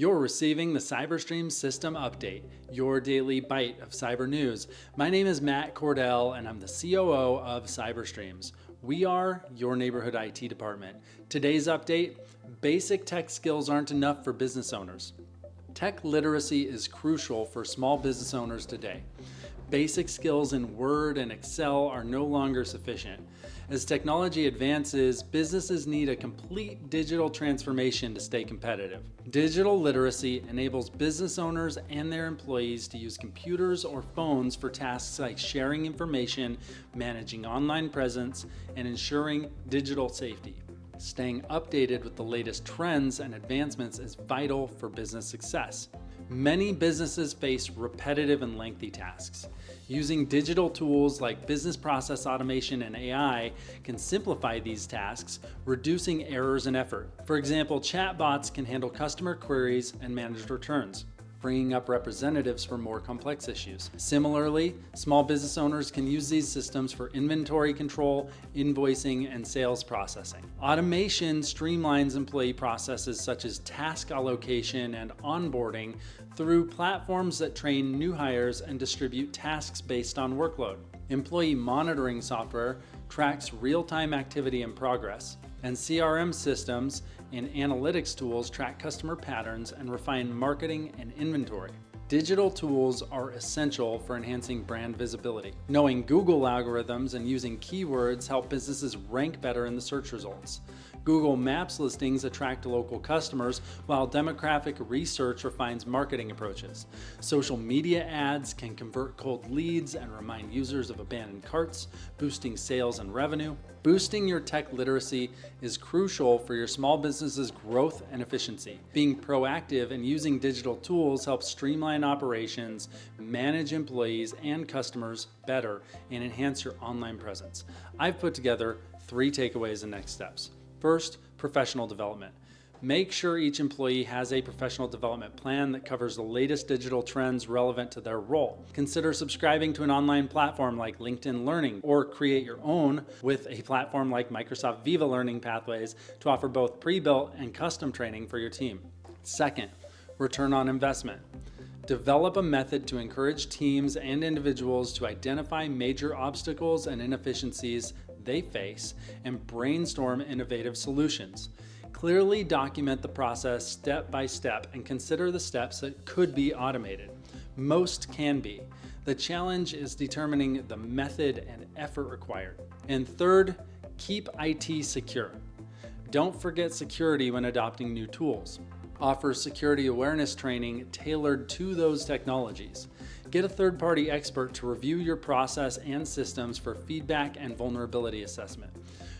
You're receiving the CyberStream System Update, your daily bite of cyber news. My name is Matt Cordell, and I'm the COO of CyberStreams. We are your neighborhood IT department. Today's update: basic tech skills aren't enough for business owners. Tech literacy is crucial for small business owners today. Basic skills in Word and Excel are no longer sufficient. As technology advances, businesses need a complete digital transformation to stay competitive. Digital literacy enables business owners and their employees to use computers or phones for tasks like sharing information, managing online presence, and ensuring digital safety. Staying updated with the latest trends and advancements is vital for business success. Many businesses face repetitive and lengthy tasks. Using digital tools like business process automation and AI can simplify these tasks, reducing errors and effort. For example, chatbots can handle customer queries and manage returns, freeing up representatives for more complex issues. Similarly, small business owners can use these systems for inventory control, invoicing, and sales processing. Automation streamlines employee processes such as task allocation and onboarding through platforms that train new hires and distribute tasks based on workload. Employee monitoring software tracks real-time activity and progress, and CRM systems and analytics tools track customer patterns and refine marketing and inventory. Digital tools are essential for enhancing brand visibility. Knowing Google algorithms and using keywords help businesses rank better in the search results. Google Maps listings attract local customers, while demographic research refines marketing approaches. Social media ads can convert cold leads and remind users of abandoned carts, boosting sales and revenue. Boosting your tech literacy is crucial for your small business's growth and efficiency. Being proactive and using digital tools helps streamline operations, manage employees and customers better, and enhance your online presence. I've put together 3 takeaways and next steps. First, professional development. Make sure each employee has a professional development plan that covers the latest digital trends relevant to their role. Consider subscribing to an online platform like LinkedIn Learning, or create your own with a platform like Microsoft Viva Learning Pathways to offer both pre-built and custom training for your team. Second, return on investment. Develop a method to encourage teams and individuals to identify major obstacles and inefficiencies they face and brainstorm innovative solutions. Clearly document the process step by step and consider the steps that could be automated. Most can be. The challenge is determining the method and effort required. And third, keep IT secure. Don't forget security when adopting new tools. Offer security awareness training tailored to those technologies. Get a third-party expert to review your process and systems for feedback and vulnerability assessment.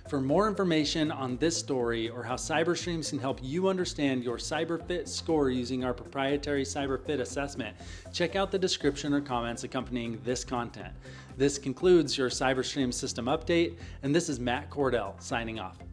For more information on this story or how CyberStreams can help you understand your CyberFit score using our proprietary CyberFit assessment, check out the description or comments accompanying this content. This concludes your CyberStreams System Update, and this is Matt Cordell signing off.